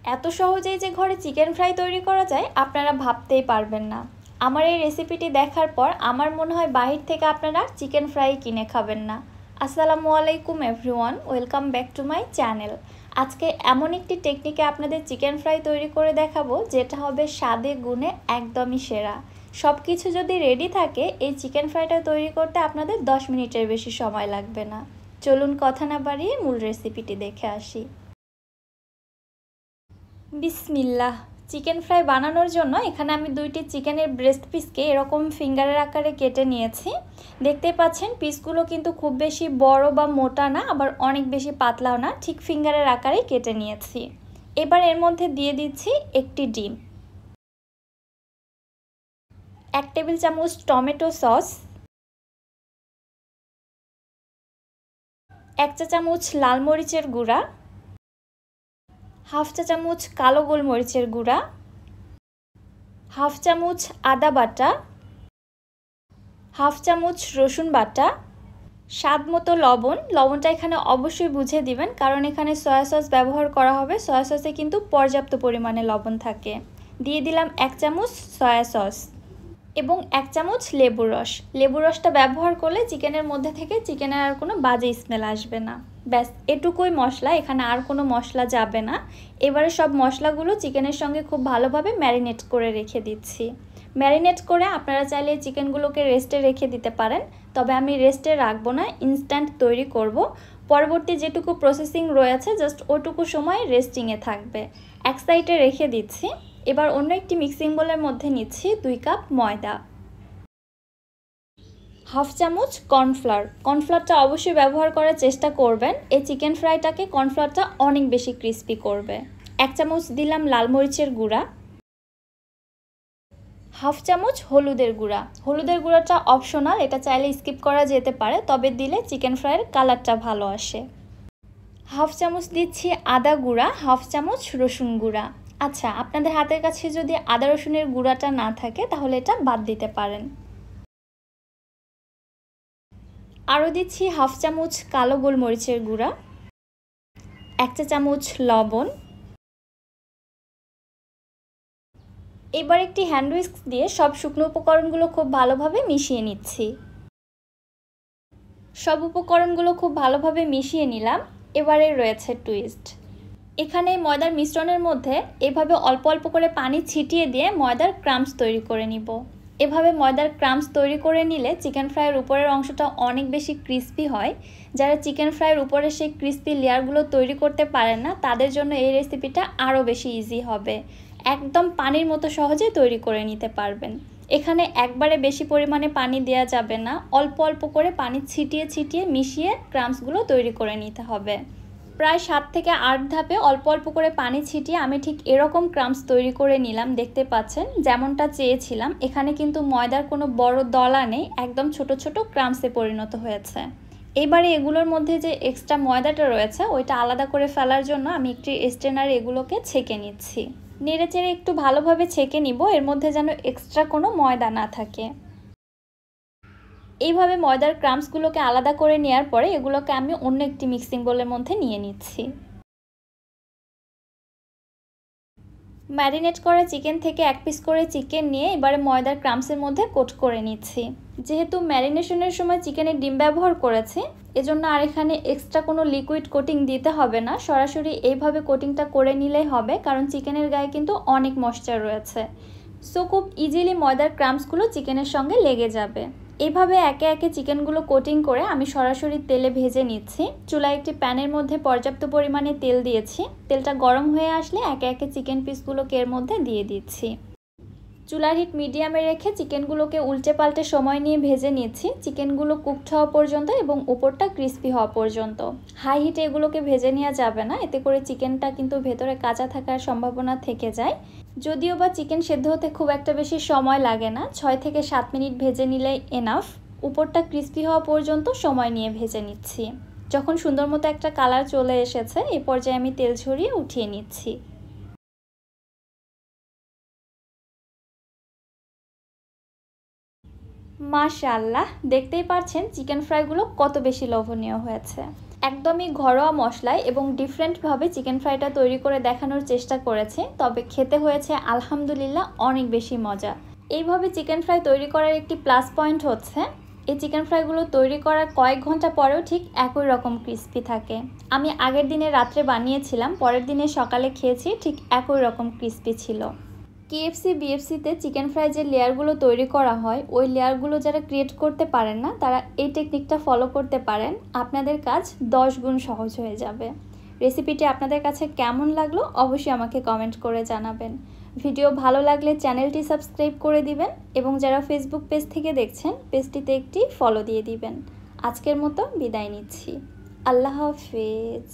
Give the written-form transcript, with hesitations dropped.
এত সহজেই যে ঘরে চিকেন ফ্রাই তৈরি করা যায় আপনারা ভাবতেই পারবেন না। আমার এই রেসিপিটি দেখার পর আমার মনে হয় বাহির থেকে আপনারা চিকেন ফ্রাই কিনে খাবেন না। আসসালামু আলাইকুম everyone, welcome back to my channel. আজকে এমন একটি টেকনিকে আপনাদের চিকেন ফ্রাই তৈরি করে দেখাবো যেটা হবে স্বাদে গুণে একদমই সেরা। সব কিছু যদি রেডি থাকে এই চিকেন ফ্রাইটা তৈরি করতে আপনাদের 10 মিনিটের বেশি সময় লাগবে না। চলুন কথা না বাড়িয়ে মূল রেসিপিটি দেখে আসি। বিসমিল্লাহ। চিকেন ফ্রাই বানানোর জন্য এখানে আমি দুইটি চিকেনের ব্রেস্ট পিসকে এরকম ফিঙ্গারের আকারে কেটে নিয়েছি। দেখতেই পাচ্ছেন পিসগুলো কিন্তু খুব বেশি বড় বা মোটা না, আবার অনেক বেশি পাতলাও না, ঠিক ফিঙ্গারের আকারেই কেটে নিয়েছি। এবার এর মধ্যে দিয়ে দিচ্ছি একটি ডিম, 1 টেবিল চামচ টমেটো সস, 1 চা চামচ লাল মরিচের গুঁড়া, হাফ চা চামচ কালো গোলমরিচের গুঁড়া, হাফ চামচ আদা বাটা, হাফ চামচ রসুন বাটা, স্বাদ মতো লবণ। লবণটা এখানে অবশ্যই বুঝে দিবেন কারণ এখানে সয়া সস ব্যবহার করা হবে। সয়া সসে কিন্তু পর্যাপ্ত পরিমাণে লবণ থাকে। দিয়ে দিলাম 1 চামচ সয়া সস এবং 1 চামচ লেবুর রস। লেবুর রসটা ব্যবহার করলে চিকেনের মধ্যে থেকে চিকেনের আর কোনো বাজে স্মেল আসবে না। ব্যাস এটুকুই মশলা, এখানে আর কোনো মশলা যাবে না। এবারে সব মশলাগুলো চিকেনের সঙ্গে খুব ভালোভাবে ম্যারিনেট করে রেখে দিচ্ছি। ম্যারিনেট করে আপনারা চাইলে চিকেনগুলোকে রেস্টে রেখে দিতে পারেন, তবে আমি রেস্টে রাখবো না, ইনস্ট্যান্ট তৈরি করব। পরবর্তী যেটুকু প্রসেসিং রয়েছে জাস্ট ওটুকু সময় রেস্টিংয়ে থাকবে। এক সাইডে রেখে দিচ্ছি। এবার অন্য একটি মিক্সিং বোলের মধ্যে নিচ্ছি 2 কাপ ময়দা, হাফ চামচ কর্নফ্লাওয়ার। কর্নফ্লাওয়ারটা অবশ্যই ব্যবহার করার চেষ্টা করবেন, এই চিকেন ফ্রাইটাকে কর্নফ্লাওয়ারটা অনেক বেশি ক্রিস্পি করবে। 1 চামচ দিলাম লাল মরিচের গুঁড়া, হাফ চামচ হলুদের গুঁড়া। হলুদের গুঁড়াটা অপশনাল, এটা চাইলে স্কিপ করা যেতে পারে, তবে দিলে চিকেন ফ্রাইয়ের কালারটা ভালো আসে। হাফ চামচ দিচ্ছি আদা গুঁড়া, হাফ চামচ রসুন গুঁড়া। আচ্ছা, আপনাদের হাতের কাছে যদি আদা রসুনের গুঁড়াটা না থাকে তাহলে এটা বাদ দিতে পারেন। আরও দিচ্ছি হাফ চামচ কালো গোলমরিচের গুঁড়া, 1 চা চামচ লবণ। এবার একটি হ্যান্ড হুইস্ক দিয়ে সব শুকনো উপকরণগুলো খুব ভালোভাবে মিশিয়ে নিচ্ছি। সব উপকরণগুলো খুব ভালোভাবে মিশিয়ে নিলাম। এবারে রয়েছে টুইস্ট। এখানে ময়দার মিশ্রণের মধ্যে এভাবে অল্প অল্প করে পানি ছিটিয়ে দিয়ে ময়দার ক্রাম্বস তৈরি করে নিব। এভাবে ময়দার ক্রাম্বস তৈরি করে নিলে চিকেন ফ্রাইয়ের উপরের অংশটা অনেক বেশি ক্রিস্পি হয়। যারা চিকেন ফ্রাইয়ের উপরে সেই ক্রিস্পি লেয়ারগুলো তৈরি করতে পারেন না তাদের জন্য এই রেসিপিটা আরও বেশি ইজি হবে। একদম পানির মতো সহজে তৈরি করে নিতে পারবেন। এখানে একবারে বেশি পরিমাণে পানি দেওয়া যাবে না, অল্প অল্প করে পানি ছিটিয়ে ছিটিয়ে মিশিয়ে ক্রাম্বসগুলো তৈরি করে নিতে হবে। প্রায় 7 থেকে 8 ধাপে অল্প অল্প করে পানি ছিটিয়ে আমি ঠিক এরকম ক্রাম্বস তৈরি করে নিলাম। দেখতে পাচ্ছেন যেমনটা চেয়েছিলাম। এখানে কিন্তু ময়দার কোনো বড় দলা নেই, একদম ছোট ছোট ক্রাম্বসে পরিণত হয়েছে। এবারে এগুলোর মধ্যে যে এক্সট্রা ময়দাটা রয়েছে ওইটা আলাদা করে ফেলার জন্য আমি একটি স্ট্রেনারে এগুলোকে ছেঁকে নিচ্ছি। নেড়েচেড়ে একটু ভালোভাবে ছেঁকে নিব, এর মধ্যে যেন এক্সট্রা কোনো ময়দা না থাকে। এইভাবে ময়দার ক্রাম্বসগুলোকে আলাদা করে নেওয়ার পরে এগুলোকে আমি অন্য একটি মিক্সিং বোলের মধ্যে নিয়ে নিচ্ছি। ম্যারিনেট করা চিকেন থেকে 1 পিস করে চিকেন নিয়ে এবারে ময়দার ক্রাম্বসের মধ্যে কোট করে নিচ্ছি। যেহেতু ম্যারিনেশনের সময় চিকেনের ডিম ব্যবহার করেছি এজন্য আর এখানে এক্সট্রা কোনো লিকুইড কোটিং দিতে হবে না, সরাসরি এইভাবে কোটিংটা করে নিলেই হবে, কারণ চিকেনের গায়ে কিন্তু অনেক ময়েশ্চার রয়েছে। সো খুব ইজিলি ময়দার ক্রাম্বসগুলো চিকেনের সঙ্গে লেগে যাবে। এইভাবে একে একে চিকেনগুলো কোটিং করে আমি সরাসরি তেলে ভেজে নিচ্ছি। চুলায় একটি প্যানের মধ্যে পর্যাপ্ত পরিমাণে তেল দিয়েছি। তেলটা গরম হয়ে আসলে একে একে চিকেন পিসগুলোকে এর মধ্যে দিয়ে দিচ্ছি। চুলার হিট মিডিয়ামে রেখে চিকেনগুলোকে উল্টে পাল্টে সময় নিয়ে ভেজে নিচ্ছি। চিকেনগুলো কুকড হওয়া পর্যন্ত এবং উপরটা ক্রিস্পি হওয়া পর্যন্ত। হাই হিটে এগুলোকে ভেজে নেওয়া যাবে না, এতে করে চিকেনটা কিন্তু ভেতরে কাঁচা থাকার সম্ভাবনা থেকে যায়। যদিও বা চিকেন সেদ্ধ হতে খুব একটা বেশি সময় লাগে না, 6 থেকে 7 মিনিট ভেজে নিলেই এনাফ। উপরটা ক্রিস্পি হওয়া পর্যন্ত সময় নিয়ে ভেজে নিচ্ছি। যখন সুন্দর মতো একটা কালার চলে এসেছে এ পর্যায়ে আমি তেল ঝরিয়ে উঠিয়ে নিচ্ছি। মাশাআল্লাহ, দেখতেই পাচ্ছেন চিকেন ফ্রাইগুলো কত বেশি লোভনীয় হয়েছে। একদমই ঘরোয়া মশলায় এবং ডিফারেন্টভাবে চিকেন ফ্রাইটা তৈরি করে দেখানোর চেষ্টা করেছি, তবে খেতে হয়েছে আলহামদুলিল্লাহ অনেক বেশি মজা। এইভাবে চিকেন ফ্রাই তৈরি করার একটি প্লাস পয়েন্ট হচ্ছে এই চিকেন ফ্রাইগুলো তৈরি করার কয়েক ঘন্টা পরেও ঠিক একই রকম ক্রিস্পি থাকে। আমি আগের দিনে রাত্রে বানিয়েছিলাম, পরের দিনে সকালে খেয়েছি, ঠিক একই রকম ক্রিস্পি ছিল। কেএফসি বিএফসিতে চিকেন ফ্রাই যে লেয়ারগুলো তৈরি করা হয়, ওই লেয়ারগুলো যারা ক্রিয়েট করতে পারেন না তারা এই টেকনিকটা ফলো করতে পারেন, আপনাদের কাজ 10 গুণ সহজ হয়ে যাবে। রেসিপিটি আপনাদের কাছে কেমন লাগলো অবশ্যই আমাকে কমেন্ট করে জানাবেন। ভিডিও ভালো লাগলে চ্যানেলটি সাবস্ক্রাইব করে দিবেন এবং যারা ফেসবুক পেজ থেকে দেখছেন পেজটিতে একটি ফলো দিয়ে দিবেন। আজকের মতো বিদায় নিচ্ছি। আল্লাহ হাফেজ।